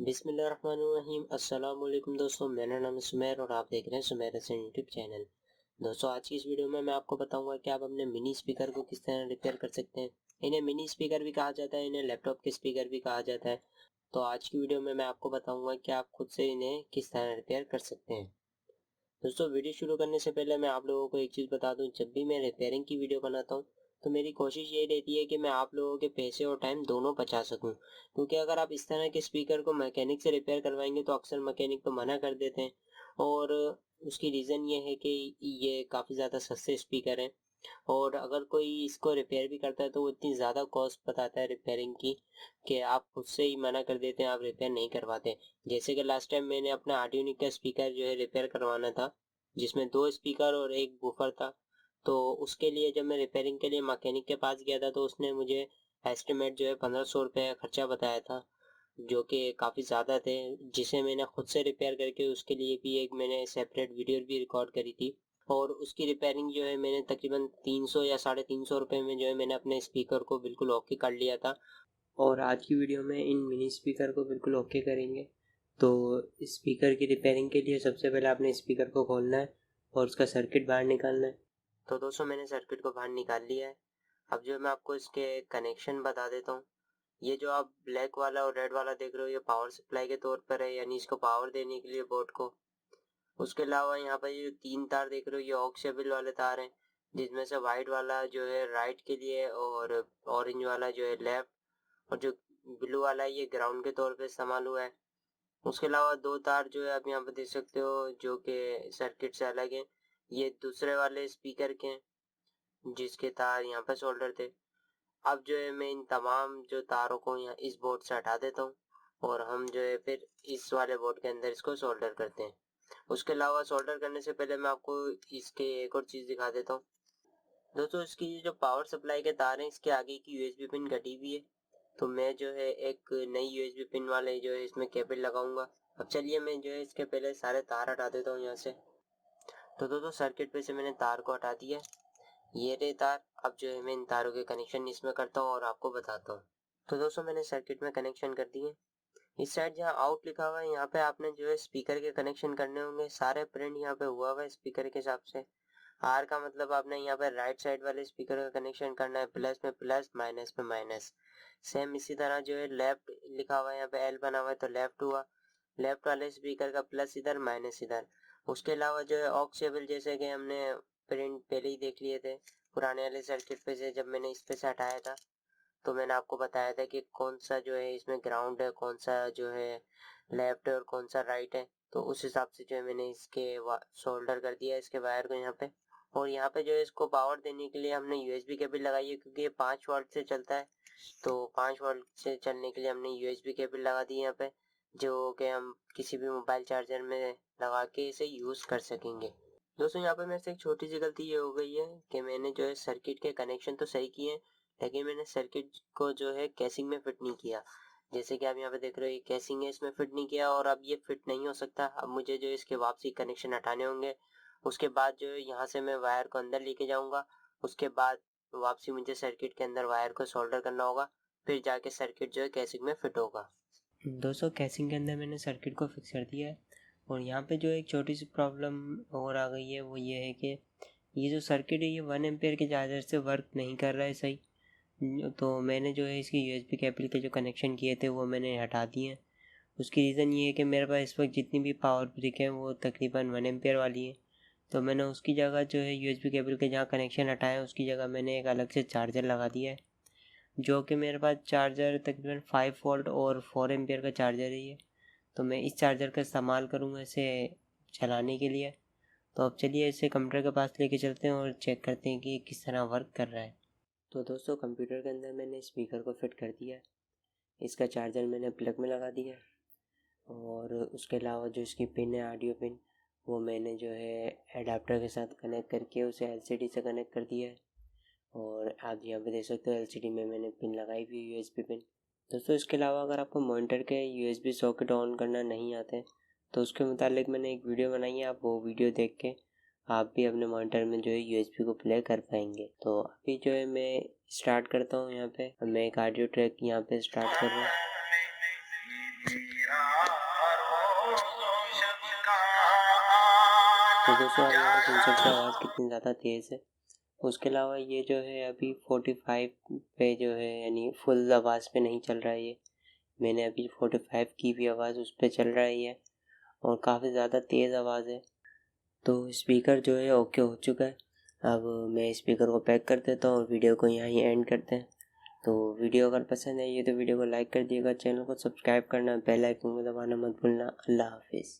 बिस्मिल्लाहिर्रहमानिर्रहीम। अस्सलामुअलैकुम दोस्तों, मेरा नाम है सुमैर और आप देख रहे हैं सुमैर हसन यूट्यूब चैनल। दोस्तों, आज की इस वीडियो में मैं आपको बताऊंगा कि आप अपने मिनी स्पीकर को किस तरह रिपेयर कर सकते हैं। इन्हें मिनी स्पीकर भी कहा जाता है, इन्हें लैपटॉप के स्पीकर भी कहा जाता है। तो आज की वीडियो में मैं आपको बताऊंगा कि आप खुद से इन्हें किस तरह रिपेयर कर सकते हैं। दोस्तों, वीडियो शुरू करने से पहले मैं आप लोगों को एक चीज़ बता दूं, जब भी मैं रिपेयरिंग की वीडियो बनाता हूं तो मेरी कोशिश ये रहती है कि मैं आप लोगों के पैसे और टाइम दोनों बचा सकूं। क्योंकि अगर आप इस तरह के स्पीकर को मैकेनिक से रिपेयर करवाएंगे तो अक्सर मैकेनिक तो मना कर देते हैं, और उसकी रीज़न ये है कि ये काफ़ी ज़्यादा सस्ते स्पीकर हैं, और अगर कोई इसको रिपेयर भी करता है तो वो इतनी ज़्यादा कॉस्ट बताता है रिपेयरिंग की कि आप खुद से ही मना कर देते हैं, आप रिपेयर नहीं करवाते। जैसे कि लास्ट टाइम मैंने अपना आर्डियोनिक का स्पीकर जो है रिपेयर करवाना था, जिसमें 2 स्पीकर और 1 बूफर था। तो उसके लिए जब मैं रिपेयरिंग के लिए मैकेनिक के पास गया था तो उसने मुझे एस्टिमेट जो है 1500 रुपये खर्चा बताया था, जो कि काफ़ी ज़्यादा थे, जिसे मैंने खुद से रिपेयर करके उसके लिए भी एक मैंने सेपरेट वीडियो भी रिकॉर्ड करी थी। और उसकी रिपेयरिंग जो है मैंने तकरीबन 300 या 350 रुपये में जो है मैंने अपने स्पीकर को बिल्कुल ओके कर लिया था। और आज की वीडियो में इन मिनी स्पीकर को बिल्कुल ओके करेंगे। तो स्पीकर की रिपेयरिंग के लिए सबसे पहले आपने स्पीकर को खोलना है और उसका सर्किट बाहर निकालना है। तो दोस्तों, मैंने सर्किट को बाहर निकाल लिया है। अब जो मैं आपको इसके कनेक्शन बता देता हूँ। ये जो आप ब्लैक वाला और रेड वाला देख रहे हो, ये पावर सप्लाई के तौर पर है, यानी इसको पावर देने के लिए बोर्ड को। उसके अलावा यहाँ पर ये 3 तार देख रहे हो, ये ऑक्सेबल वाले तार हैं, जिसमें से वाइट वाला जो है राइट के लिए और ऑरेंज वाला जो है लेफ्ट, और जो ब्लू वाला है ये ग्राउंड के तौर पे इस्तेमाल हुआ है। उसके अलावा 2 तार जो है आप यहाँ पे देख सकते हो, जो कि सर्किट से अलग है। ये दूसरे वाले स्पीकर के हैं, जिसके तार यहाँ पे सोल्डर थे। अब जो है मैं इन तमाम जो तारों को यहाँ इस बोर्ड से हटा देता हूँ, और हम जो है फिर इस वाले बोर्ड के अंदर इसको सोल्डर करते हैं। उसके अलावा सोल्डर करने से पहले मैं आपको इसके एक और चीज़ दिखा देता हूँ। दोस्तों, इसकी ये जो पावर सप्लाई के तार हैं, इसके आगे की यूएसबी पिन कटी हुई है। तो मैं जो है एक नई यूएसबी पिन वाले जो है इसमें केबल लगाऊंगा। अब चलिए मैं जो है इसके पहले सारे तार हटा देता हूँ यहाँ से। तो दोस्तों, सर्किट पे से मैंने तार को हटा दिया, ये रहे तार। अब जो है मैं इन तारों के कनेक्शन इसमें करता हूँ और आपको बताता हूँ। तो दोस्तों, मैंने सर्किट में कनेक्शन कर दिए। इस साइड जहाँ आउट लिखा हुआ है, यहाँ पे आपने जो है स्पीकर के कनेक्शन करने होंगे। सारे प्रिंट यहाँ पे हुआ है स्पीकर के हिसाब से। आर का मतलब आपने यहाँ पे राइट साइड वाले स्पीकर का कनेक्शन करना है, प्लस में प्लस, माइनस में माइनस। सेम इसी तरह जो है लेफ्ट लिखा हुआ है, यहाँ पे एल बना हुआ है तो लेफ्ट हुआ, लेफ्ट वाले स्पीकर का प्लस इधर, माइनस इधर। उसके अलावा जो है ऑक्सेबल, जैसे कि हमने प्रिंट पहले ही देख लिए थे पुराने वाले सर्किट पे से, जब मैंने इस पे से हटाया था तो मैंने आपको बताया था कि कौन सा जो है इसमें ग्राउंड है, कौन सा जो है लेफ्ट है और कौन सा राइट है। तो उस हिसाब से जो है मैंने इसके सोल्डर कर दिया इसके वायर को यहाँ पे। और यहाँ पे जो है इसको पावर देने के लिए हमने यूएसबी केबल लगाई है, क्योंकि ये 5 वोल्ट से चलता है। तो 5 वोल्ट से चलने के लिए हमने यूएसबी केबल लगा दी है यहाँ पे, जो कि हम किसी भी मोबाइल चार्जर में लगा के इसे यूज़ कर सकेंगे। दोस्तों, यहाँ पे मेरे से एक छोटी सी गलती ये हो गई है कि मैंने जो है सर्किट के कनेक्शन तो सही किए हैं, लेकिन मैंने सर्किट को जो है कैसिंग में फिट नहीं किया। जैसे कि आप यहाँ पे देख रहे हो, ये कैसिंग है, इसमें फिट नहीं किया, और अब ये फिट नहीं हो सकता। अब मुझे जो है इसके वापसी कनेक्शन हटाने होंगे। उसके बाद जो है यहाँ से मैं वायर को अंदर लेके जाऊँगा। उसके बाद वापसी मुझे सर्किट के अंदर वायर को सोल्डर करना होगा, फिर जाके सर्किट जो है कैसिंग में फिट होगा। दोस्तों, कैसिंग के अंदर मैंने सर्किट को फिक्स कर दिया है। और यहाँ पे जो एक छोटी सी प्रॉब्लम और आ गई है, वो ये है कि ये जो सर्किट है ये 1 एम्पेयर के चार्जर से वर्क नहीं कर रहा है सही। तो मैंने जो है इसकी यूएसबी केबल के जो कनेक्शन किए थे वो मैंने हटा दिए हैं। उसकी रीज़न ये है कि मेरे पास इस वक्त जितनी भी पावर ब्रिक हैं वो तकरीबन 1 एम्पेयर वाली है। तो मैंने उसकी जगह जो है यूएसबी केबल के जहाँ कनेक्शन हटाए हैं उसकी जगह मैंने एक अलग से चार्जर लगा दिया है, जो कि मेरे पास चार्जर तकरीबन 5 वोल्ट और 4 एम्पेयर का चार्जर है ये। तो मैं इस चार्जर का इस्तेमाल करूँगा इसे चलाने के लिए। तो अब चलिए इसे कंप्यूटर के पास लेके चलते हैं और चेक करते हैं कि किस तरह वर्क कर रहा है। तो दोस्तों, कंप्यूटर के अंदर मैंने स्पीकर को फिट कर दिया है। इसका चार्जर मैंने प्लग में लगा दिया है, और उसके अलावा जो इसकी पिन है ऑडियो पिन, वो मैंने जो है एडाप्टर के साथ कनेक्ट करके उसे एलसीडी से कनेक्ट कर दिया है। और आप यहाँ पे देख सकते हो एलसीडी में मैंने पिन लगाई हुई यूएसबी पिन। दोस्तों, इसके अलावा अगर आपको मॉनिटर के यूएसबी सॉकेट ऑन करना नहीं आते हैं तो उसके मुतालिक मैंने एक वीडियो बनाई है, आप वो वीडियो देख के आप भी अपने मॉनिटर में जो है यूएसबी को प्ले कर पाएंगे। तो अभी जो है मैं स्टार्ट करता हूँ। यहाँ पे मैं एक ऑडियो ट्रैक यहाँ पे स्टार्ट कर रहा हूँ। तो दोस्तों आप यहाँ सुन सकते हैं आवाज़ कितनी ज़्यादा तेज़ है। उसके अलावा ये जो है अभी 45 पे जो है यानी फुल आवाज़ पे नहीं चल रहा है ये। मैंने अभी 45 की भी आवाज़ उस पर चल रही है और काफ़ी ज़्यादा तेज़ आवाज़ है। तो स्पीकर जो है ओके हो चुका है। अब मैं स्पीकर को पैक कर देता हूँ और वीडियो को यहाँ ही एंड करते हैं। तो वीडियो अगर पसंद आई है तो वीडियो को लाइक कर दिएगा, चैनल को सब्सक्राइब करना, बेल आइकन को दबाना मत भूलना। अल्लाह हाफिज़।